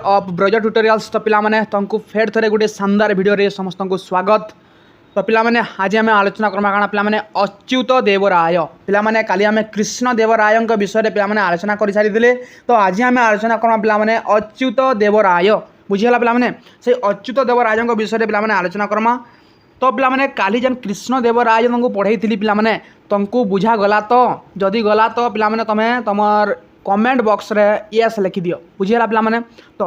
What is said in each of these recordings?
Of Braj tutorials. तो पिला माने तुमको फेर थरे गोटे शानदार वीडियो रे समस्त को स्वागत। तो पिला माने आज आम आलोचना करमा काना पिला माने अच्युत देवराय। पिला माने काली आम कृष्ण देवराय विषय में पिला माने आलोचना कर सारी। तो आज आम आलोचना करमा पिला माने अच्युत देवराय। बुझीगला पिला माने से अच्युत देवराय विषय में पिला माने आलोचना करमा। तो पिला माने काली जन कृष्ण देवराय तुमको पढ़ाई पिला माने तुमको बुझा गला। तो जदि गला तो पिला माने तमे तमर कमेंट बॉक्स रे यस लिखि दियो। बुझीगला पिला माने। तो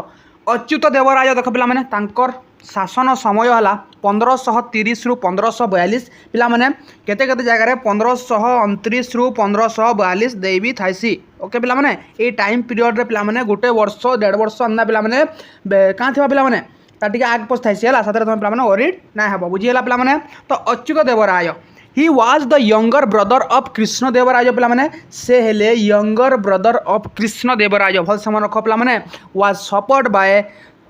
अच्युत देवराय देख पिला माने तांकर शासन समय है 1530 रु 1542। पिला माने केते केते जगह 1529 रु 1542 देवी थाइसी। ओके पिला माने ए टाइम पीरियड रे पिला माने गोटे वर्ष 1.5 वर्ष अंदा पिला माने का थिबा पिला माने ताटिके आग पोस्ट थाइसी हला साथरे तुम पिला माने ओरिड ना हबो। बुझीगला पिला माने। तो अच्युत देवराय ही was the younger brother of Krishna Devaraya. पिला माने से हेले younger brother of Krishna Devaraya. भल समान रख पिला माने वाज सपोर्ट बाय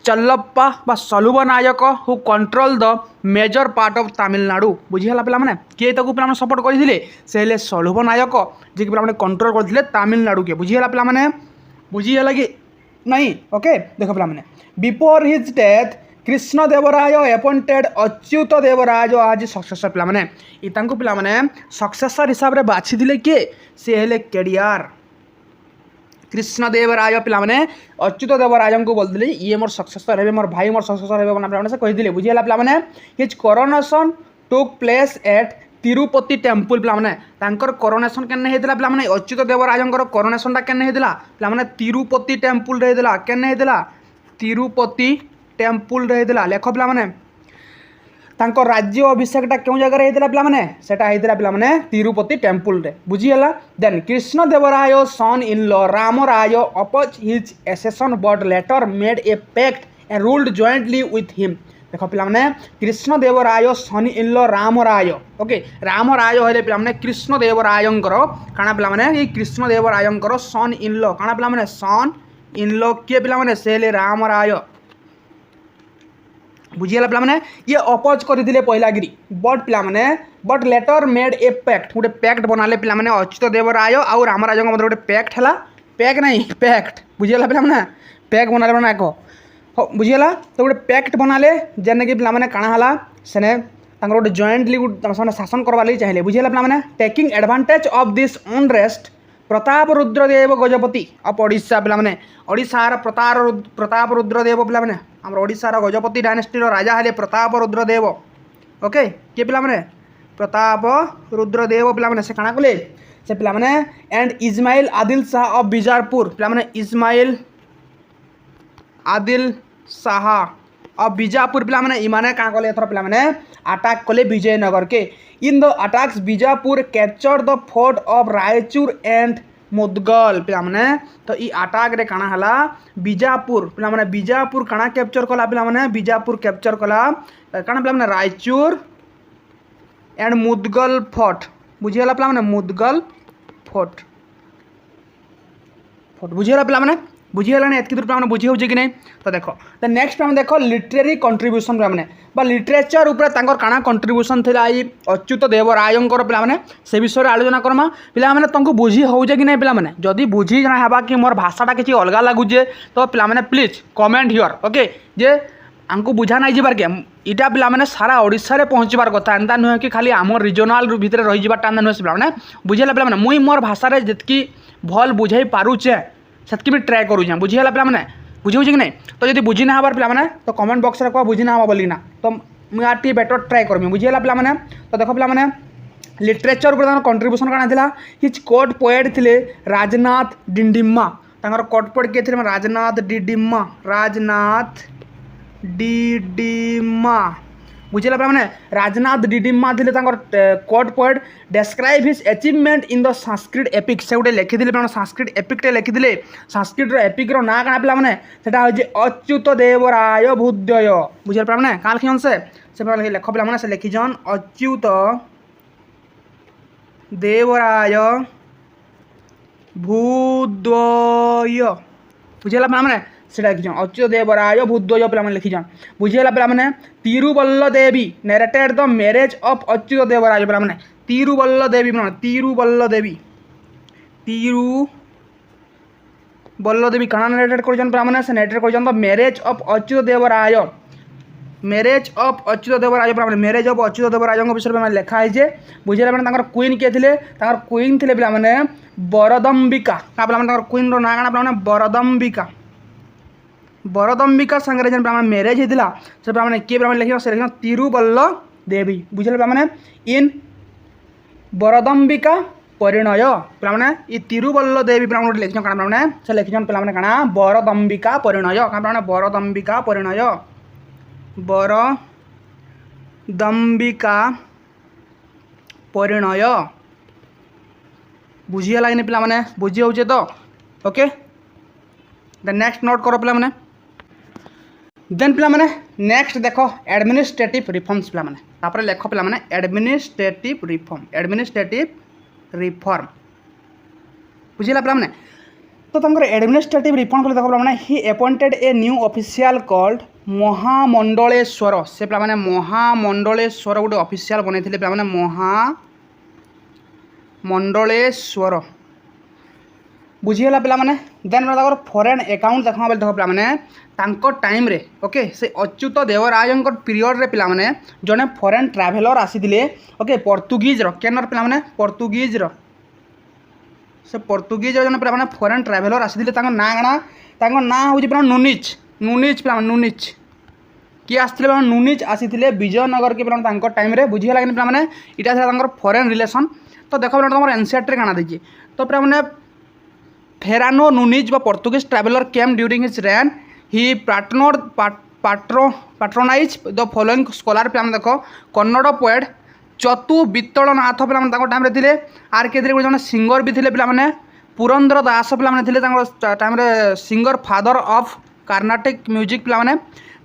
चल्लप्पा बा Saluva Nayaka who control the major part of Tamil Nadu. बुझीगला पिला माने किए ताकू पिला माने सपोर्ट करथिले से हेले सलुभ नायक जे कि पिला माने कंट्रोल करथिले तमिलनाडु के। बुझीगला पिला माने बुझीगला कि नहीं। ओके देखो पिला माने before his death Krishna Devaraya appointed Achyut Devaraya आज सक्सेसर। पिला माने इतांको पिला माने सक्सेसर हिसाब रे बाछि दिले के से हेले केडियार कृष्ण देवराय। पिला माने अच्युत देवराय को बोल दिले ये मोर सक्सेसर हेबे, मोर भाई मोर सक्सेसर हेबे बना पिला माने से कहि दिले। बुझियला पिला माने his coronation took place at Tirupati temple. पिला माने तांकर कोरोनेशन केने हेदिला। पिला माने अच्युत देवरायंकर कोरोनेशन टा केने हेदिला पिला माने तिरुपति टेम्पल रे हेदिला। केने हेदिला तिरुपति टेम्पल रे हेदिला। लेख पिला माने तांको राज्य अभिषेकटा क्यों जगह हेदिला पिला माने सेटा हेदिला पिला माने तिरुपति टेम्पल रे। बुझियला। Then Krishna Devaraya son in law Ramaraya oppose his accession but later made a pact and ruled jointly with him. देखो पिला माने Krishna Devaraya son in law Ramaraya. Okay Ramaraya हेले पिला माने कृष्ण देवरायंकर काना पिला माने ये कृष्ण देवरायंकर सन इन लॉ काना पिला माने सन इन लॉ के पिला माने से हेले रामराय। बुझीगला पिला माने ये अपोज करथिले पहिलागिरी बट पिला माने but later made a pact गोटे पैक्ट बनाले पिला माने अच्युत देवराय और रामराज मध्य गोटे पैक्ट हला। पैक नहीं पैक्ट। बुझीगला पिला माने पैक बनाले बना को बुझीगला। तो गोटे पैक्ट बनाले जेने कि पिला माने काना हला सेने तांकर गोटे जॉइंटली माने शासन करबा लागि चाहिले। बुझीगला पिला माने taking advantage of this unrest Pratap Rudradev Gajapati of Odisha. पिला माने ओडिशार प्रताप रुद्रदेव पिला माने हमर ओडिशार गजपति डायनेस्टी राजा हेले प्रताप रुद्रदेव। ओके के पिला माने प्रताप रुद्रदेव पिला माने से काना कले से पिला माने एंड इस्माइल आदिल शाह ऑफ बीजापुर। पिला माने इस्माइल आदिल शाह ऑफ बीजापुर पिला माने इमाने का कले एथर पिला माने अटैक कले विजयनगर के। In the attacks Bijapur capture the fort of Raichur and Mudgal. पिला माने तो ई अटैक रे काना हला बीजापुर पिला माने बीजापुर काना कैप्चर कला पिला माने बीजापुर कैप्चर कला काना पिला माने रायचूर एंड मुदगल फोर्ट। बुझियला पिला माने मुदगल फोर्ट फोर्ट। बुझियला पिला माने बुझीगला एतकी दूर पिला बुझी होउजे कि नहीं। तो देखो द नेक्स्ट हम देखो लिटरेरी कंट्रीब्यूशन पिला माने बा लिटरेचर ऊपर तांकर काना कंट्रीब्यूशन थिला आई अच्युत देवरायंकर पिला माने से विषय रे आलोचना करमा। पिला माने तुमको बुझी होउजे कि नहीं। पिला माने जदी बुझी ना हेबा कि मोर भाषाटा किछि अलगा लागुजे तो पिला माने प्लीज कमेंट हियर। ओके जे आमको बुझा नहीं जिबार के इटा पिला माने सारा ओडिशा रे पहुंचबार कथा एंदा नुहे कि खाली आम रिजनल भितर रही जिबार टांदा नुहे। पिला माने बुझेला पिला माने मुई मोर भाषा रे जतकी भल बुझाई पारुचे सेतकी भी ट्राए करूँ। बुझीगला पिला माने बुझी कि नहीं। तो जब बुझी ना हबार पिला माने तो कमेंट बॉक्स रे कह बुझी ना हबा बोली ना तो मुझे टी बेटर ट्राए करमी। बुझीगला पिला माने। तो देखो पिला माने लिटरेचर ऊपर कंट्रीब्यूशन काना थिला हिज कोट पोएट थिले राजनाथ डिंडिम्मा। तांकर कोट पोएट के थिले राजनाथ डिडिम्मा राजनाथ डिडिम्मा। बुझीगला पिला माने राजनाथ डिडिम्मा थिले तांकर court poet describe his achievement in the Sanskrit epic. से गोटे लिखिदिले पिला संस्कृत एपिक टे लिखिदिले। संस्कृत एपिक रो ना काना पिला माने सेटा हो जे अच्युत देवराय भूद्वय। बुझियला पिला माने का लिखियन से लेख पिला माने से लिखिजन अच्युत देवराय भूद्वय। बुझियला पिला माने सेटा लिखिजन अच्युत देवराय भूद्वय पिला माने लिखिजन। बुझियला पिला माने Tiruvalla Devi narrated the marriage of Achyuta Devaraya. पिला माने तिरुवल्ल देवी पिला माने तिरुवल्ल देवी बल्लदेवी काना नेरेट कर पिलाने से नेरेट कर the marriage of Achyuta Devaraya marriage of Achyuta Devaraya पिलाने मैरेज ऑफ अच्युत देवराय विषय में लिखा है बुझे मैंने क्वीन किए थे क्वीन थे पिलाने बरदम्बिका क्या पिलाने क्वीन ना क्या पिलाने बरदम्बिका बरदम्बिका सांगे जेन पिलाने मैरेज होता से पिलाने किए पिलाने लिख से लिख तिरुबल्ल देवी बुझे पिलाने इन बरदम्बिका परिणय पिलाने ये तिरुबल्ल देवी पिलाने लिखिन क्या पिलाने से लिखिन पिलाने काना बरदम्बिका परिणय क्या पिलाने बरदम्बिका परिणय बरदम्बिका परिणय बुझीगला कि पिलाने बुझी हो तो ओके देन नेक्स्ट नोट करो पिलाने देन पिलाने नेक्स्ट देखो एडमिनिस्ट्रेटिव रिफॉर्म्स पिलाने तापर लेख पिलाने एडमिनिस्ट्रेटिव रिफॉर्म बुझीगला पिलाने तो तंकर एडमिनिस्ट्रेटिव रिफॉर्म को देखो पिलाने he appointed a new official called Mahamandaleshwar से पिलाने महामंडलेश्वर गोटे ऑफिशियल बनै पिलाने महामंडलेश्वर बुझीगला पिलाने देन फॉरेन अकाउंट देखा बेले देखो पिलाने तांको टाइम रे ओके से अच्युत देवराय पीरियड रे पिलाने जने फॉरेन ट्रैवलर आसीथिले ओके पोर्तुगीज रो केनर पिलाने पोर्तुगीज रो से पोर्तुगीज जने पिलाने फॉरेन ट्रैवलर आसीथिले तांको ना गणा तांको ना होजी पिला नुनिच नुनिच पिलाने नुनिच किए आसते नुनिच आसीथिले विजयनगर के पिलाने तांको टाइम रे बुझीगला कि पिलाने इटा था तांकर फॉरेन रिलेशन तो देखो पिलाने तुम एनसीईआरटी रे काना देखिए तो पिलाने Fernao Nuniz Portuguese traveller came during his reign he patronize the following scholar पिलाने देखो कन्नड़ पोएट चतु वित्तलनाथ पिलाने टाइम रे थिले आर के जन सिंगर भी थिले पिलाने पुरंदर दास पिलाने थिले टाइम रे singer father of Carnatic music पिलाने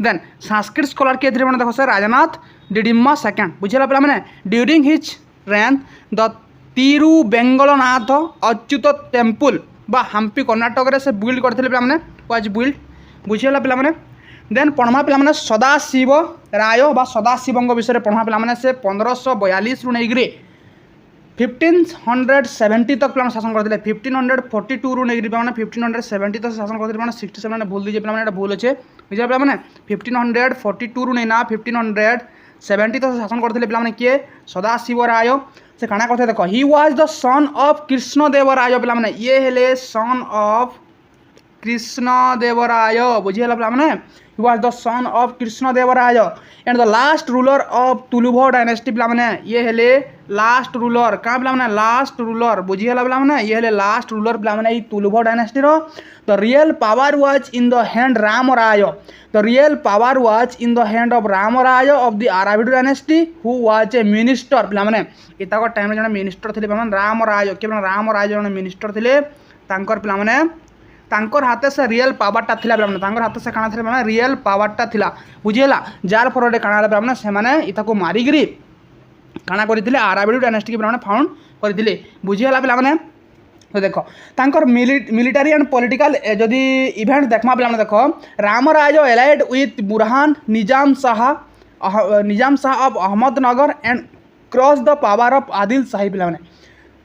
देन संस्कृत स्कॉलर किए थे देखो सर राजनाथ डिडिम्मा सेकेंड बुझेगा पिलाने during his reign the Tiruvengalanatha Achyuta temple बा हम्पी कर्णाटक रे से बिल्ड करथिले पिलाने वाज बिल्ड बुझेला पिलाने देन पढ़मा पिलाने सदाशिव राय बा सदाशिव विषय पढ़मा पिलाने से 1542 रु नैग्री 1570 तक पिलाने शासन करथिले 1542 रु नैग्री पिलाने 1570 तक शासन करथिले पिलाने 67 भूल दीजिए पिलाने एटा भूल अछि बुझेला पिलाने 1542 रु नैना 1570 तक शासन करथिले पिलाने किए सदाशिव राय से काना करते देखो he was the son of Krishnadevaraya पिलाने ये हेले सन ऑफ कृष्णदेवराय बुझीगला पिलाने he was the son of Krishnadevaraya and the last ruler of Tuluva dynasty पिलाने ये हेले लास्ट रूलर क्या पिलाने लास्ट रूलर बुझीगला पिलाने ये हेले लास्ट रूलर पिलाने तुलुभ डायनेस्टी रो the real power was in the hand Ramaraya the real power was in the hand of Ramaraya of the Aravidu dynasty who was a minister पिलाने इताको टाइम रे जने मिनिस्टर थिले पिलाने रामराय के रामराय जने मिनिस्टर थिले तांकर पिलाने तांकर हाथ से रियल पावरटा थिला पिलाने तांकर हाथ से काना थिला पिलाने रियल पावरटा थिला बुझीगला जार फरडे काना पिलाने से माने इताको मारिगिरी काना करथिले आराविड डायनेस्टी के पिलाने फाउंड करथिले बुझीगला पिलाने तो देखो तांकर मिलिटारी एंड पॉलिटिकल जदि इवेंट देखमा पिलाने देखो Ramaraya allied with Burhan Nizam Shah of Ahmednagar and cross the power of Adil Shahi पिलाने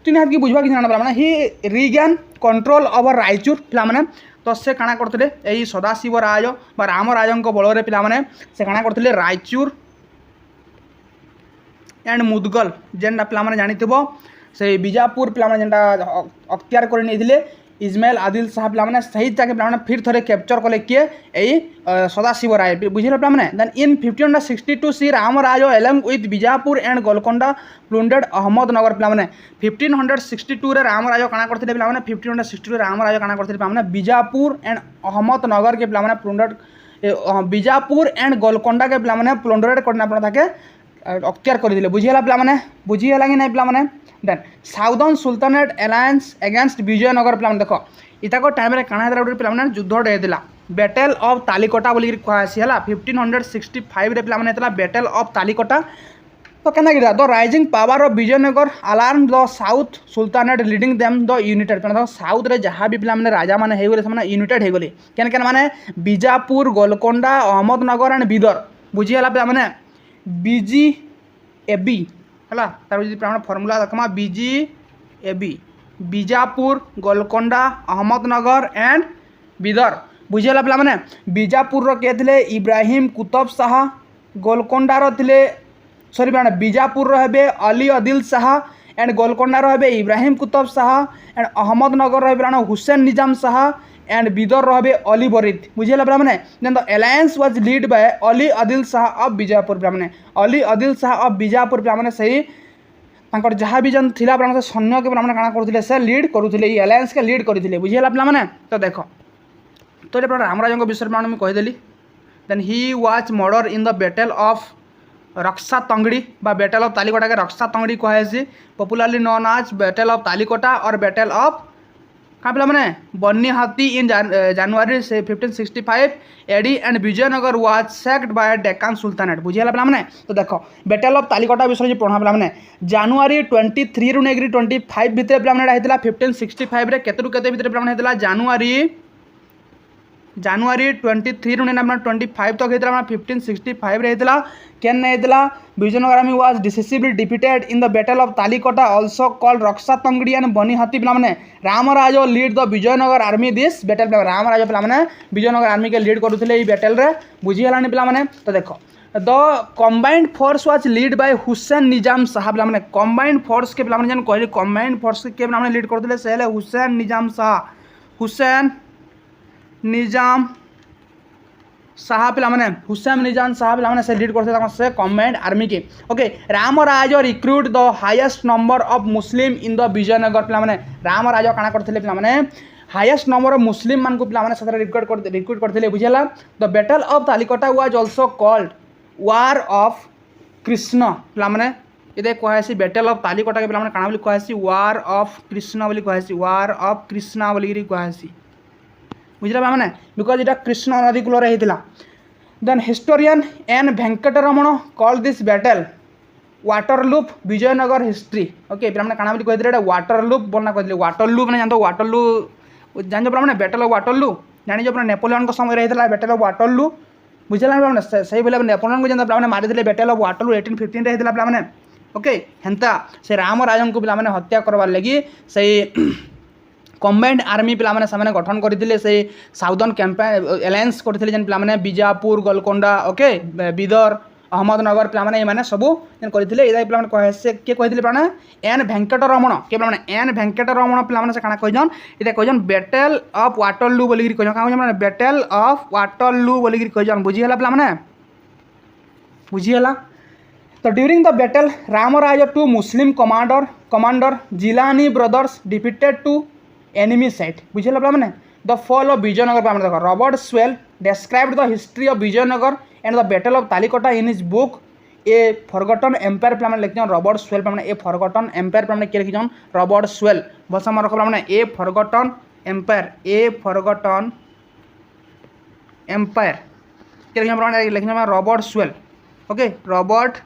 तीन हाथ की बुझवा कि पिलाने he regain control over Raichur पिलाने तो से काना करथिले एई सदाशिव राय बा रामराय बल पिलाने से काना करथिले रायचूर एंड मुदगल जेनटा पिलाने जानिथिबो से बीजापुर पिलाने जेनटा अख्तियार कर नहीं इस्माइल आदिल शाह पिलाने सही जाके पिलाने फिर थोड़े कैप्चर कले किए यही सदाशिव राय बुझे पिलाने then in 1562 C Ramaraya along with Bijapur and Golconda plundered Ahmednagar पिलाने 1562 रे रामराय काना करथिले पिलाने 1562 रामराय काना करथिले पिलाने बीजापुर एंड अहमदनगर के पिलाने प्लुंडेड बीजापुर एंड गोलकोंडा के पिलाने प्लुंडेड करना पड़ा था अख्तियार कर बुझीगला पिलाने बुझीगला कि नहीं पिलाने then southern sultanate alliance against Vijayanagar पिलाने देखो इताको टाइम रे काना हेतला पिलाने युद्ध डेला बैटल ऑफ तालिकोटा बोली कहसी है 1565 रे पिलाने हेतला बैटल ऑफ तालिकोटा तो केना गिरा the rising power of Vijayanagar alarm the south sultanate leading them the united देखो साउथ रे जहाँ भी पिलाने राजा माने हे गले से यूनाइटेड हे गले केन केन माने बीजापुर गोलकोंडा अहमदनगर एंड बीदर बुझीगला पिलाने बीजी एबी है तार जी फर्मूला देखमा B G A B Bijapur Golconda Ahmednagar and Bidar बुझीगला पिला माने बीजापुर के थिले इब्राहिम कुतुब शाह गोलकोंडार थिले सॉरी पिला बीजापुर हेबे अली आदिल शाह एंड गोलकोंडार हेबे इब्राहिम कुतुब शाह एंड अहमदनगर हेबे पिला हुसैन निजाम शाह एंड बीदर रहे अली बरीद बुझीगला पिला माने then the alliance was lead by Ali Adil Shah of Bijapur पिला माने अली आदिल शाह ऑफ बीजापुर पिला माने सही तांकर जहाँ भी जन थिला पिला सैन्य के पिला माने काना करथिले से लीड करूथिले ई अलायंस के लीड करथिले बुझीगला पिला माने तो देखो तो ये रामराज विषय में मुझे कहीदेली then he was murder in the battle of Raksha Tangadi बा बैटल ऑफ तालिकोटा के रक्षा तंगड़ी कहे popularly known as battle of Talikota और बैटल ऑफ क्या पिला मैंने Banni Hatti in January 1565 AD and Vijayanagar was sacked by Deccan sultanate बुझीगला पिला मैंने तो देखो बैटल ऑफ तालिकोटा विषय पढ़ा पिला मैंने जनवरी 23 रु नेगिरी 25 भितर पिला मैंने 1565 रे केते रु केते भितर पिला मैंने जनवरी 23 रु 25 तक होता 1565 रे होता केन होता Vijayanagar army was decisively defeated in the battle of Talikota also called Raksha Tangadi and Banni Hatti पिला माने Ramaraja lead the Vijayanagar army this battle Ramaraja पिला माने विजयनगर आर्मी के लीड करुले बैटल रे बुझीगलानी पिला माने तो देखो the combined force was lead by Hussain Nizam Shah पिला माने कंबाइंड फोर्स के पिला माने जन कहली कंबाइंड फोर्स के पिला माने लीड करथिले से हेले हुसैन निजाम शाह हुसैन निजाम शाह पिला माने हुसैन निजाम शाह पिला माने से लीड करथे से कमांड आर्मी के okay Ramraj recruit the highest number of Muslim in the Vijayanagar पिला माने रामराज काना करथिले पिला माने हाईएस्ट नंबर ऑफ मुस्लिम मान को पिला माने सतरे रिक्रूट करथिले बुझिला the battle of Talikota was also called war of Krishna पिला माने इदे कहसी बैटल ऑफ तालिकोटा के पिला माने काना बोली कहसी वार ऑफ कृष्ण बोली कहसी वार ऑफ कृष्ण बोली कहसी बुझला मैंने बिकज इटा कृष्ण नदी कूल होता then historian N Venkataramana call this battle Waterloo Vijayanagar history okay पे काना बोली कहते वाटरलूप बोलना कहते वाटरलू मैंने जानते वाटरलू जान पे बैटल ऑफ वाटरलू जानी जो नेपोलियन समय होता बैटल ऑफ वाटरलू बुझला मैंने से भाई नेपोलियन को जानते मारी बैटल ऑफ वाटरलू 1815 होता पे ओके हेन्ता से रामराजन को पे हत्या करवार लगी से कंबाइंड आर्मी पिला माने सामने गठन करथिले से साउदर्न कैंपेन अलायंस करथिले जन पिला माने बीजापुर गोलकोंडा ओके बीदर अहमदनगर पिला माने माने सबु जन करथिले एदा पिला माने कहे से के कहिथिले पिला माने एन वेंकटरमण के पिला माने एन वेंकटरमण पिला माने से काना कहिजन एदा कहिजन बैटल ऑफ वाटरलू बोली गिरी कहिजन का कहिजन माने बैटल ऑफ वाटरलू बोली गिरी कहिजन बुझी हला पिला माने बुझी हला तो during the battle Ramaraja two Muslim commander Gilani brothers defeated to enemy side बुझे पे मैंने द फॉल ऑफ विजयनगर पे देखो Robert Sewell described the history of Vijayanagar and the battle of Talikota in his book A Forgotten Empire पे मैंने लिखिजन रॉबर्ट स्वेल पे ए Forgotten Empire पे मैंने लिखिजन रॉबर्ट स्वेल बहुत समय रख मैंने ए फॉरगॉटन एम्पायर के लिखिजन Robert Sewell okay Robert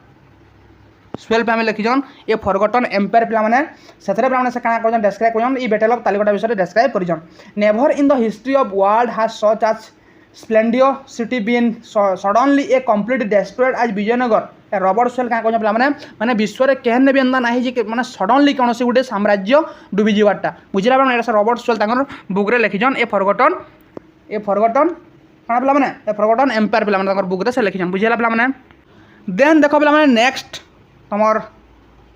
Sewell पे लिखिजन ये फॉरगॉटन एम्पायर पे मैंने से काना कर डेस्क्राइब कर ई बैटल ऑफ तालिकोटा विषय डेस्क्राइब कर never in the history of world has such as splendour city been suddenly a complete destroyed as Vijayanagar Robert Sewell क्या कहते पे मैंने विश्व में कहने भी एंता ना मैंने सडनली कौन से गोटे साम्राज्य डूबी जीवार्टा बुझला पे रॉबर्ट स्वेल बुक्रे लिखिजन ए फॉरगॉटन क्या पे ए फॉरगॉटन एम्पायर पे बुक्रे से लिखिजन बुझला पे देन देखो पे नेक्स्ट तमर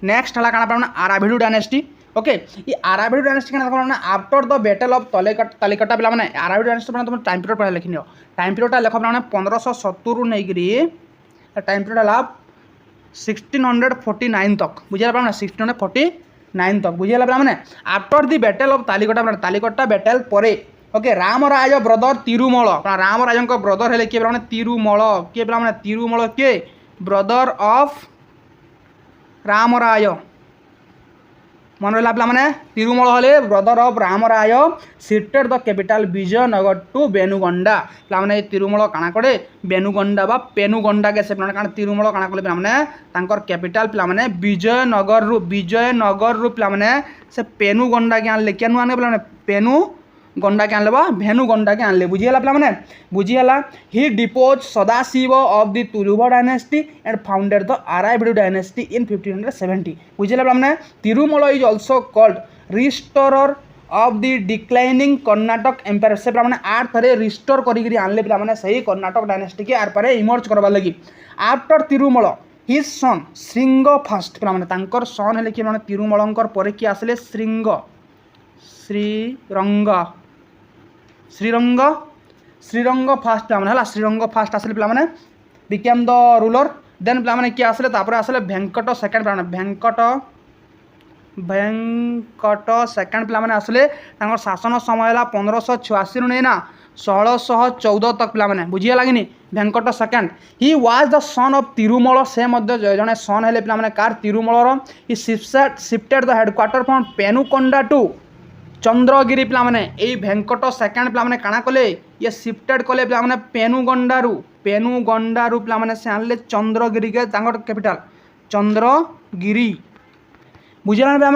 नेक्स्ट है क्या पे आराभिडु डायनेस्टी ओके ये आराभिडु डायनेस्टी क्या after the battle of Talikota पे आराभिडु डायनेस्टी तुम टाइम पीरियड पढ़ा लिखी टाइम पीरियड लेख पे 1570 नहीं टाइम पीरियड है 1649 तक बुझे पे 1649 तक बुझे पे after the battle of Talikota battle पर okay Ramaraja brother Tirumala Ramaraja brother है किए पे तिरुमल किए पे तिरुमल किए ब्रदर ऑफ रामराय मन रहा पे मैंने तिरुमल हेले brother of Ramaraya shifted the capital Vijayanagar to Penugonda पे तिरुमल काना करे बेनुगंडा बा पेनुगंडा के से तिरुमल काना कले पे कैपिटल पे विजयनगर रु पे से पेनुगंडा के आनले क्या आने पे पेनु गंडा के आनले भेनुगंडा के आनले बुझीगला पे मैंने बुझीगला ही depose Sadashiva of the Tuluva dynasty and founded the Aravidu dynasty in 1570 बुझीगला पे मैंने Tirumala is also called restorer of the declining Karnataka empire से पे आर थे रिस्टोर करी आनले पे सही कर्नाटक डायनेस्टी की आर पर इमर्ज करवा लगी after Tirumala his son Sriranga first पे सन है कि तिरुमलंकर पर किए आसिले श्रृंग श्रीरंग श्रीरंग श्रीरंग फास्ट पे श्रीरंग फास्ट आसिले पे बिकेम द रूलर देन पे किए आसिले आसिले भेंकट सेकेंड पे भेंकट सेकेंड पे आसिले शासन समय है 1586 नहीं ना 1614 तक पे बुझीगला कि Venkata second he was the son of Tirumala से जड़े सन है पे कार तिरुमलर he shifted the headquarter from Penukonda to Chandragiri पे यही भेंकट सेकेंड पे काଣା कले ये शिफ्टेड कले पे पेनुगंडारू पे से आनले चंद्रगिरी के कैपिटल चंद्रगिरी बुझेगा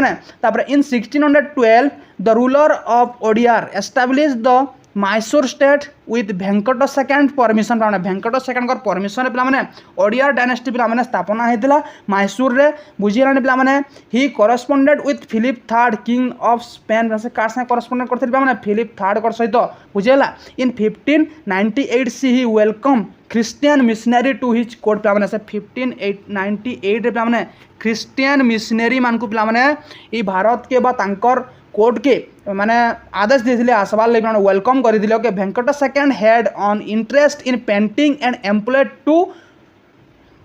पे in 1612 the ruler of Wodeyar establish the Mysore state with Venkata second permission पे भेंकट सेकेंड परमिशन पे ओडियार डायनेस्टी पे स्थापना होता मैसूर रे बुझीगला पे he corresponded with Philip third king of Spain से कार से करस्पॉन्डेड करते पे फिलिप थर्ड सहित बुझेगा इन 1598 सी he welcome Christian missionary to his court पे से 1598 पे ख्रिस्टियन मिशनरी मान को पे भारत के तांकर कोर्ट के माने आदेश देते आसबार लगे वेलकम कर Venkata second had an interest in painting and employed two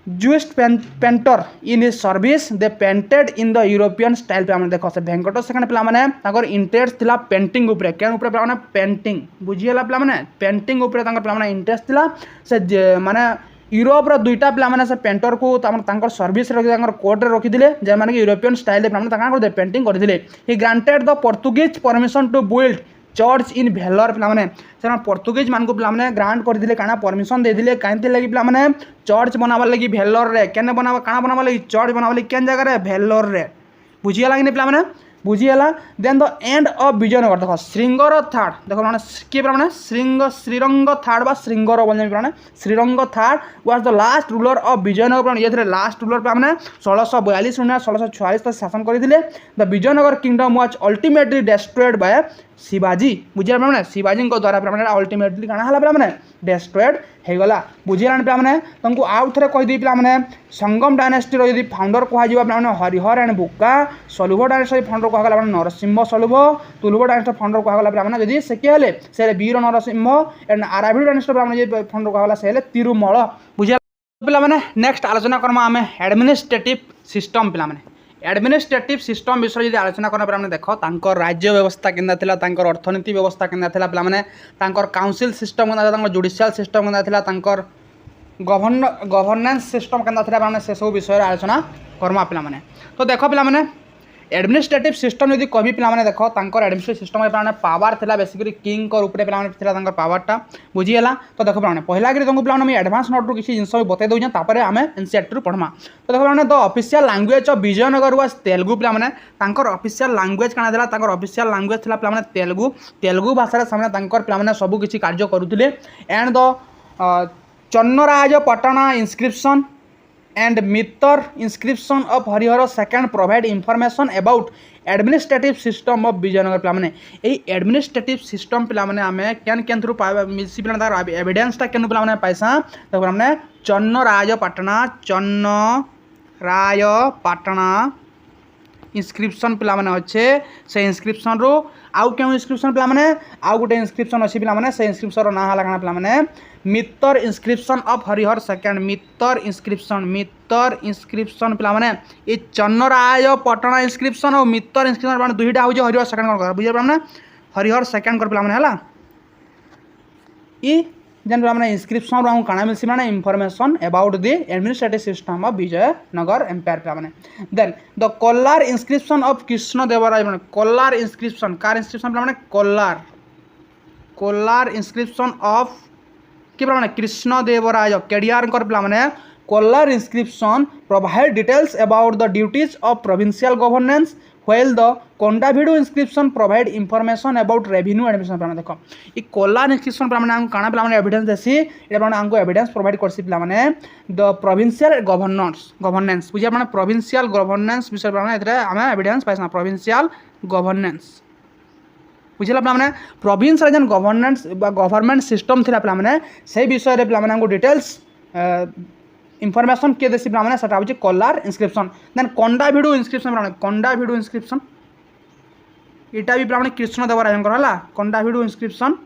Jesuit painter in his service they painted in the European style पे देख से भेंकट सेकेंड पे इंटरेस्ट था पेंटिंग उपरे केन उपरे पे पेंटिंग बुझीगला पे पेंटिंग उपरे इंटरेस्ट था से माने यूरोप दुईटा पे से पेंटर को सर्विस कोर्ट रे रखी जैसे कि यूरोपियन स्टाइल करते पेंटिंग करते he granted the Portuguese permission to build church in Vellore पे पोर्तुगीज मान को पे ग्रांट करते क्या परमिशन देते कहीं लगी पे चर्च बनावा लगी भेलर रे क्या बनावा लगी चर्च बनावा लगी केन जगह भेलर रे बुझीगला कि पे बुझीगला then the end of Vijayanagara देख श्रृंगर थर्ड देख किए पे श्रीरंग थर्ड श्रृंगर बोलते Sriranga third was the last ruler of Vijayanagar ये थे लास्ट रूलर पे 1642 1646 तक शासन करते the Vijayanagara kingdom was ultimately destroyed by Shivaji बुझीगला शिवाजी द्वारा पे अल्टीमेटली क्या पे डिस्ट्रॉयड होगला बुझीगला पे तुमको आउ थे कहीदी पे संगम डायनेस्टी यदि फाउंडर कहुआ पे Harihara and Bukka Saluva dynasty founder कहला नरसिंह सलुभ तुलुभ डायनेस्टी फाउंडर कहला पे जदि से किए से Veera Narasimha and Aravidu dynasty founder कहला से तिरुमल बुझीगला पे नेक्स्ट आलोचना करमा आम एडमिनिस्ट्रेटिव सिस्टम पे एडमिनिस्ट्रेटिव सिस्टम विषय जो आलोचना करना पे देख राज्य व्यवस्था के अर्थनीति व्यवस्था के पे काउंसिल सिस्टम के जुडिशियल सिस्टम के गवर्नेंस सिस्टम के से सब विषय आलोचना करमा पे तो देख पे एडमिनिस्ट्रेटिव सिस्टम यदि कभी पे देख एडमिनिस्ट्रेटिव सिस्टम पे पावर था बेसिकली किंग उपरे पे पावरटा बुझीगला तो देख पे पहला कि तुमको पे एडवांस नोट किसी जिन बतई दूँ तापर आम एनसीईआरटी पढ़मा तो देख पे the official language of Vijayanagara was Telugu पे ऑफिशियल लैंग्वेज क्या ऑफिशियल लैंग्वेज था पे तेलुगु भाषा पे सब किसी कार्य करुले and the Channarayapatna inscription and मित्तर inscription of Harihara second provide information about administrative system of Vijayanagar पे यही एडमिनिस्ट्रेटिव सिस्टम पे आम कैन कैन थ्रू मिसी पे एविडेंसटा कैन पे पाइसा देखो चन्नराज पाटना इंस्क्रिप्शन पे अच्छे से इंस्क्रिप्शन रू आउ क्यों इंस्क्रिप्शन पे आउ गोटे इंस्क्रिप्शन अच्छी पे से इंस्क्रिप्शन ना है क्या पे मित्तर इंस्क्रिप्शन ऑफ हरिहर सेकेंड मित्तर इंस्क्रिप्शन पे ये चन्नराज पटना इंस्क्रिप्शन और मित्तर इंस्क्रिप्शन दुईटा हूँ हरिहर सेकेंड कर बुझे पे हरिहर सेकेंड कर पे है जेन पे इंस्क्रिप्शन रू काଣା मिलसी माने information about the administrative system of Vijayanagara empire पे then the Kolar inscription of Krishnadevaraya Kolar inscription कार इंस्क्रिप्शन पे कोल्लार इंस्क्रिप्शन ऑफ कि कृष्णदेवराय केडियार पे Kolar inscription provide details about the duties of provincial governance while the Kondavidu inscription provide information about revenue administration पे देखो ये Kolar inscription पे काଣା पे एविडेंस देसी हमको एविडेंस प्रोवाइड करसी पे द प्रोविंशियल गवर्नेंस बुझे पे प्रोविंशियल गवर्नेंस विषय पे आम एविडेंस पाइस प्रोविंशियल गवर्नेंस बुझला पे प्रोविंस जेन गवर्नेंस गवर्नमेंट सिस्टम थिला पे से विषय पे डिटेल्स इनफॉरमेशन किए देसी पे सेटा होची कलार इनस्क्रिप्शन देन कंडाभिडु इनस्क्रिप्शन पे कंडाभिडु इनस्क्रिप्शन इटा भी पे कृष्णदेवरायंकर है कंडाभिडु इनस्क्रिप्शन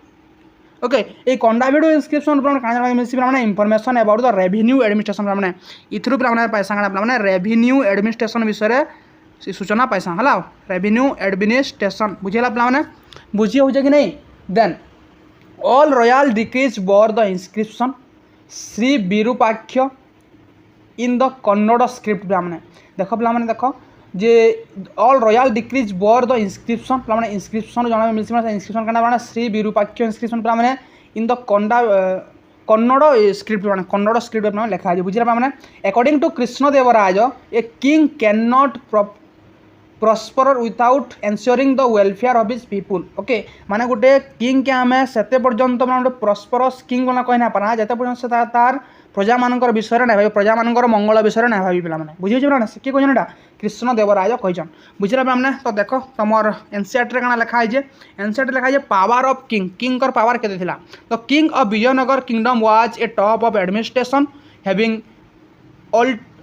ओके ये कंडाभिडु इनस्क्रिप्शन पे information about the revenue administration पे इथरु पे पैसा पे रेवेन्यू एडमिनिस्ट्रेशन विषय सूचना पैसा है रेवेन्यू एडमिनिस्ट्रेशन बुझेगा पे बुझी हो कि नहीं then all royal decrees bore the inscription Shri Virupaksha in the Kannada script पे देख पे देख जे all royal decrees bore the inscription पे इनस्क्रिप्शन जाना मिलसी इनस्क्रिप्शन क्या श्री विरूपाक्ष इनस्क्रिप्शन पे इन द कन्नड़ स्क्रिप्ट पे कन्नड़ स्क्रिप्ट पे लिखा है बुझे पे according to Krishnadevaraya a king can not prosper without ensuring the welfare of his people okay माने गोटे किंग के आम से पर्यंत गोटे प्रॉस्परस किंग बोला कही ना पारा जिते पर्यंत से तार प्रजा मान विषय ना भाई प्रजा मान मंगल विषय ना भाई पे बुझे ना किए कहन यहाँ कृष्णदेवराय कहन बुझे पे तो देख तुम एनसीईआरटी क्या लिखाई एनसीईआरटी लिखाई power of king king power के तो king of Vijayanagar kingdom was a top of administration having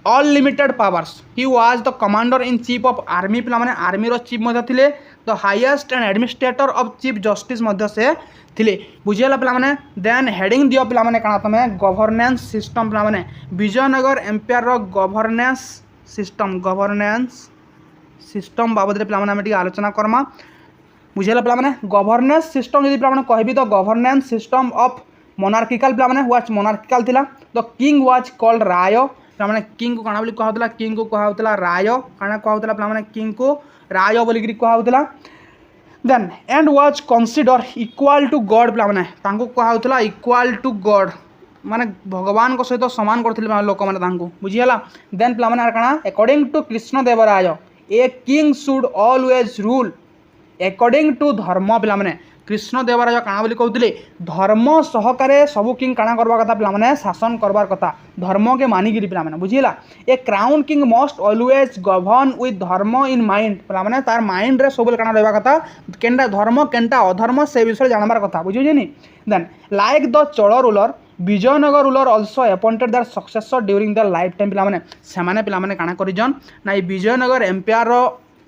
all limited powers he was the commander in chief of army पे आर्मी चीफ थे the highest and administrator of chief justice से थिले बुझेगा पे then heading दियो पे क्या तुम्हें governance system पे विजयनगर एम्पायर गवर्नेंस सिस्टम बाबद पे आलोचना करमा बुझेगा पे गवर्नेंस सिस्टम जब पे कहबी तो गवर्नेंस सिस्टम ऑफ मोनार्किकल पे वाज मोनार्किकल थिला द किंग वाज कॉल्ड राय पे किंग को काना बोली कहउतला किंग को कहउतला राय काना कहउतला पे किंग को राय बोली कहउतला then and was consider equal to God पे कहउतला इक्वाल टू गॉड माने भगवान को सहित सामान करथिले लोक माने बुझीगला देन पे काना according to Krishnadevaraya a king should always rule according to dharma पे कृष्णदेवराय काना बोली कहते धर्म सहकारे सबू किंग काना करवा कथा पे शासन करवार कथा धर्म के मानिकी पे बुझीगला a crown king must always govern with dharma in mind पे तार माइंड रे सब काना रहा कथा केनटा धर्म केनटा अधर्म से विषय जानबार कथा बुझीनी then like the Chola ruler Vijayanagara ruler also appointed their successor during the lifetime पे काना करिजन ना विजयनगर एम्पायर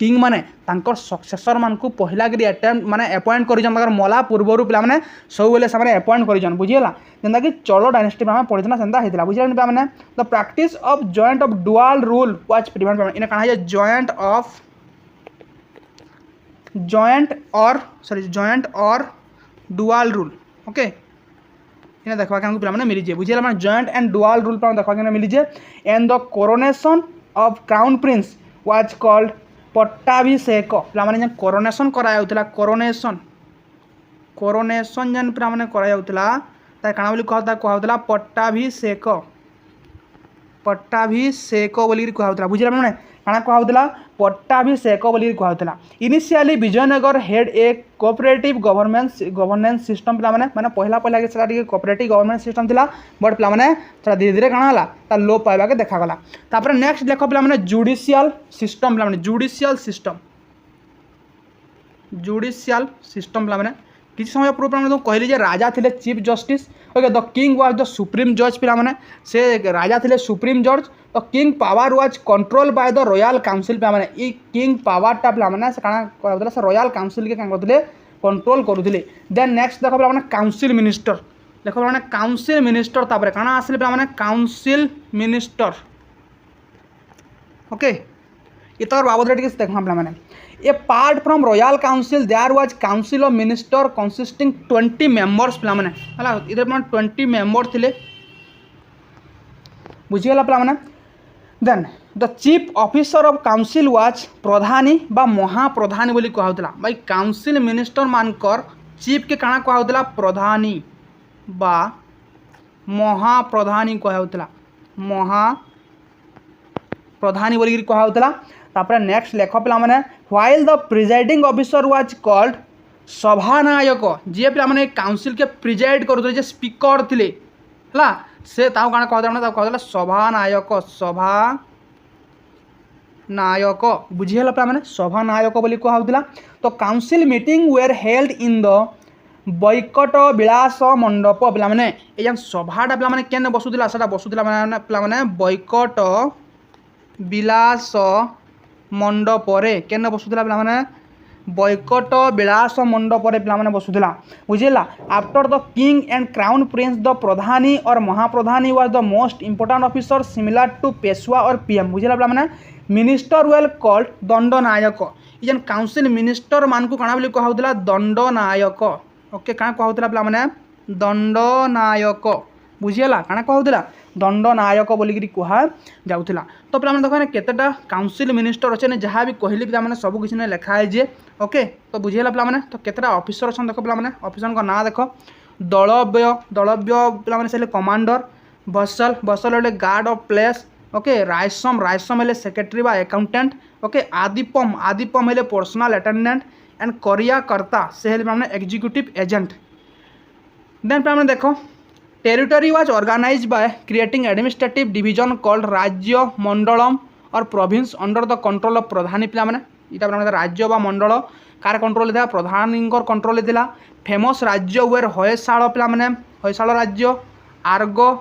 किंग माने तांकर सक्सेसर मान को पहला गिरी अटेम्प्ट माने अपॉइंट करिजन ताकर मला पूर्वरु पिला माने सब बेले से अपॉइंट करिजन बुझियला जेंदा कि चोल डायनेस्टी में पढ़ितना सेंदा हेतिला बुझियला पे माने the practice of joint of dual rule was prevent in काना है जॉइंट और डुअल रूल ओके इन्हें देखा के हमको पे मिली बुझे मैंने जॉइंट एंड डुअल रूल पर देखा के मिली and the coronation of crown prince was called pattabhishek पे कोरोनेशन कराया कोरोनेशन जेन पे कराया काना बोली कहला पट्टाभिषेक बोली कहला बुझे मैंने काना कहला पट्टाभिषेक बोली कहला initially Vijayanagar had a cooperative governance system पे माने पहला के कोऑपरेटिव गवर्नेंस सिस्टम थिला बट पे धीरे धीरे काना होला लोप पाइबा के देखागला तापर नेक्स्ट देख पे जुडिशियल सिस्टम पे जुडिशियल सिस्टम पे किसी समय पूर्व तो कहली राजा थे chief justice okay the king was the supreme जज पे से राजा थे सुप्रीम जज the king power was control by the royal council पे किंग पावरटा पे से रॉयल काउंसिल के करते कंट्रोल करुले देन नेक्स्ट देख पे काउंसिल मिनिस्टर देख पे काउंसिल मिनिस्टर तापर काना आसले पे काउंसिल मिनिस्टर ओके ये तो बाबद देखा पे a part from royal council there was council of minister consisting 20 members पे है इधर 20 मेंबर थे बुझीगला पे then the chief officer of council was Pradhani बा महाप्रधानी बोली कहउतला भाई काउंसिल मिनिस्टर मानकर चीफ के काना कहउतला प्रधानी बा महाप्रधानी कहउतला महाप्रधानी बोली कहउतला तापर नेक्स्ट लेख पे while the presiding officer was called Sabhanayaka जी पे काउंसिल के प्रिजाइड करुले स्पीकर थे से कहला सभानायक नायक बुझीगला पिलाने सभा नायक बोली कहउतला। तो council meeting were held in the Venkata Vilasa Mandapa पिलाने ये सभाटा पिलाने केने बसुला सेटा बसुला माने पिलाने बैकट विलास मंडप केने बसुला पिलाने बैकट विलास मंडप पिलाने बसुला बुझेगा। After the king and crown prince the Pradhani or Mahapradhani was the most important officer similar to Peshwa or PM बुझेगा पिलाने मिनिस्टर वेल कॉल्ड दंडनायक ये काउंसिल मिनिस्टर मान को काना बोली कहउतला दंडनायक ओके काना कहउतला पिलाने दंडनायक बुझीगला काना कहउतला दंडनायक बोलिकी कह जाऊला। तो पे देख केतेटा काउंसिल मिनिस्टर अच्छे जहाँ भी कहली पे सब किसी लिखाई जे ओके। तो बुझीगला पे तो केतेटा ऑफिसर अच्छा देख पे ऑफिसर का ना देख दलव्य पे से कमांडर बसल बसल guard of palace okay Rayasam Rayasam हेले सेक्रेटरी बा अकाउंटेंट ओके आदिपम आदिपम हेले पर्सनल अटेंडेंट एंड करियाकर्ता से हेले एग्जीक्यूटिव एजेंट। देन पे देखो territory was organised by creating administrative division called Rajya Mandalam or province under the control of Pradhani पिला माने इटा राज्य बा मंडल कार कंट्रोल था प्रधानी कंट्रोल था। फेमस राज्य वेर होयसाल पिला माने होयसाल राज्य आर्गो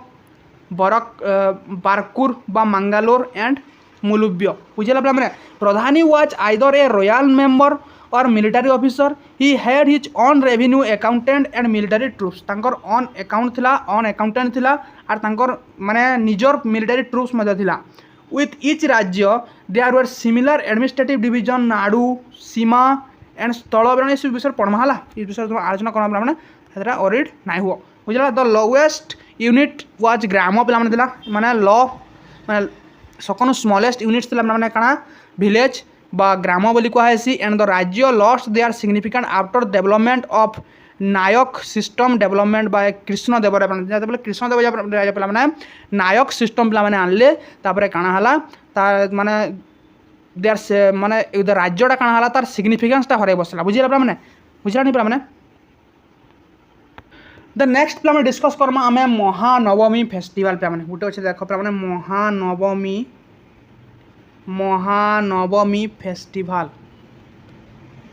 बारकुर बा मंगालोर एंड मुलुब्य बुझेगा पिला माने Pradhani was either a royal member or military officer he had his own revenue accountant and military troops तांकर ऑन अकाउंट थिला ऑन अकाउंटेंट थिला और तांकर माने निजर मिलिटारी ट्रूप्स मध्य थिला। With each Rajya there were similar administrative division Nadu Sima and Sthala Vishaya विषय पढ़मा है इस विषय तुम आलोचना करना माने हेतरा ऑडिट नाइ हुआ बुझला। द लोवेस्ट यूनिट वाज ग्राम पे माने ल माने सकन स्मॉलेस्ट यूनिट्स थिला माने काना विलेज बा ग्राम बोली कहेसी and the rajya lost they are significant after development of Nayak system development by Krishnadevaraya जब कृष्णदेवराय पे नायक सिस्टम पे आनले तापर काना हला तार माने देर से माने राज्यटा काना हला तार सिग्निफिकेंसटा हरे बसला बुझिला पे बुझला नहीं पे द नेक्स्ट पे डिस्कस करमा आम महानवमी फेस्टिवल पे गोटे अच्छे देख पे Mahanavami festival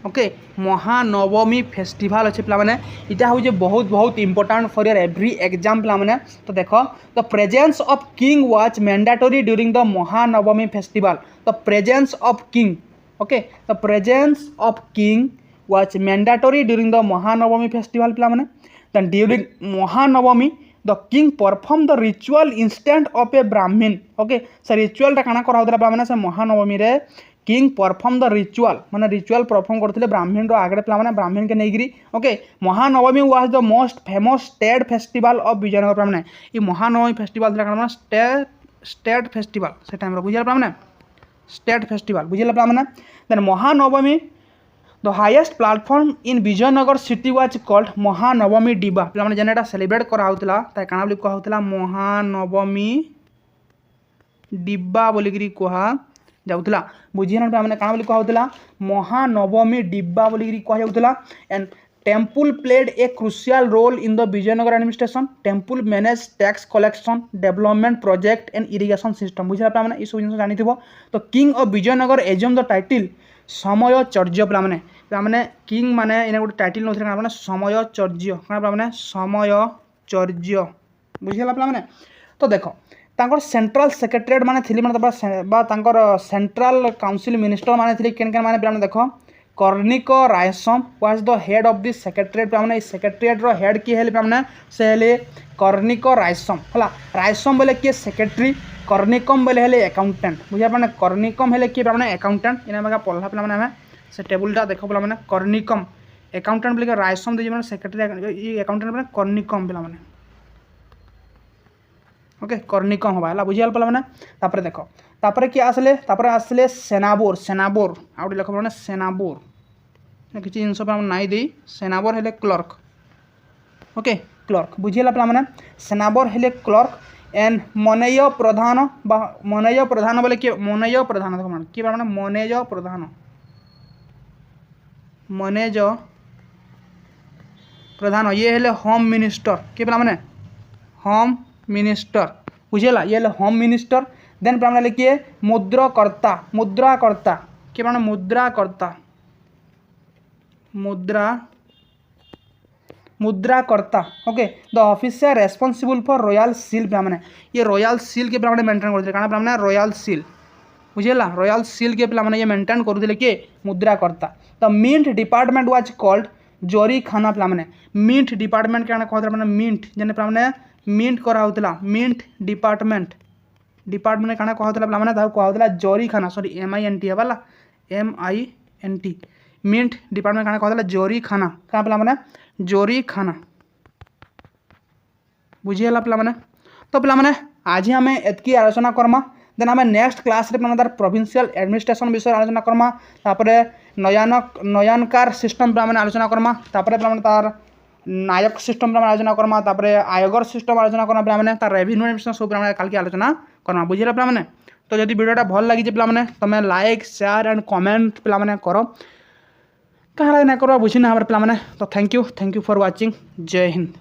okay Mahanavami festival अच्छे पे इटा हूँ बहुत बहुत important for your every exam पे तो देख the presence of king was mandatory during the Mahanavami festival the presence of king okay the presence of king was mandatory during the Mahanavami festival पे then during Mahanavami the king perform the ritual instant of ए ब्राह्मण okay से रिचुअलटा काना करा होतला पे से महानवमी रे king perform the ritual माने रिचुअल परफॉर्म करथिले ब्राह्मण रो आगरे पे ब्राह्मण के नेगिरी okay. Mahanavami was the most famous state festival of Vijayanagar पे ये महानवमी फेस्टिवल थिला काना स्टेट फेस्टिवल से टाइम रो बुझिला पे स्टेट फेस्टिवल बुझिला पे then Mahanavami the highest platform in Vijayanagara city was called Mahanavami Dibba पे जेनेटा सेलिब्रेट कराउतला ता काना बोली कहउतला महानवमी डिब्बा बोलिकी कह जाउतला बुझिना पे काना बोली कहउतला महानवमी डिब्बा बोलिकी कह जाउतला। And temple played a crucial role in the Vijayanagara administration temple manage tax collection development project and irrigation system बुझिला पे ये सब जिन जानी तो king of Vijayanagara assumed the title समयचर्य पे किंग माने इने गोटे टाइटिल नौथि माने समयचर्य पे समयचर्य बुझिला पे तो देखो तांकर सेंट्रल सेक्रेटरीट माने थिली माने बा तांकर सेंट्रल काउंसिल मिनिस्टर माने थिली केन केन माने पे देखो Karnika Rayasam was the head of this secretariat पे सेक्रेटरीट रो हेड किए हेले पे से हेले कर्णिक रायसम हला रायसम बोले किए सेक्रेटरी कर्णिकम बोले हेले अकाउंटेंट बुझा पे कर्णिकम हेले किए पे अकाउंटेंट इना मगा पढ़ला पे आम से टेबुलटा देख पे कर्णिकम अकाउंटेंट बोले रायसम दे मैंने सेक्रेटरी ये अकाउंटेंट पे कर्णिकम पे ओके कर्णिकम हवा है बुझिगल पे देख तापर किए आसले सेनाबोर सेनाबोर आउट लिख पे सेनाबोर किसी जिन पे नाई दे सेनाबोर हेले क्लर्क ओके क्लर्क बुझिगला पे सेनाबोर हेले क्लर्क एंड मनय प्रधान मनय प्रधान बोले कि मनय प्रधान देख कि मनेज प्रधान मनेज प्रधान ये हेले होम मिनिस्टर कि पे होम मिनिस्टर बुझेगा ये होम मिनिस्टर देन पे लिखिए मुद्राकर्ता, मुद्राकर्ता किए पे Mudrakarta, Mudrakarta okay the officer responsible for royal seal पे ये रॉयल सील के पे मेंटेन करते क्या रॉयल सील बुझेगा रॉयल सील के पे ये मेंटेन करुले किए Mudrakarta the mint department was called Jarikhana पे मिंट डिपार्टमेंट क्या कहते मिंट जेने पे मिंट कराला मिंट डिपार्टमेंट डिपार्टमेंट क्या कहला कहला जरीखाना सॉरी MINT है MINT मिंट डिपार्टमेंट क्या कहला जरीखाना क्या पे जरीखाना बुझीगला पे तो पे आज आम एतकी आलोचना करमा देन आम नेक्स्ट क्लास रे तार प्रोविंशियल एडमिनिस्ट्रेशन विषय आलोचना करमा तापर नयनकार सिस्टम पे आलोचना करमा तापर तार नायक सिस्टम पे आलोचना करमा तापर आयगर सिस्टम आलोचना करमा पे तार रेवेन्यू एडमिनिस्ट्रेशन सब काल आलोचना करमा बुझीगला पे तो जब वीडियोटा भल लगी पे तुम लाइक शेयर एंड कमेंट पे कर कहाँ ना कर बुझी ना पे तो थैंक यू फॉर वाचिंग जय हिंद।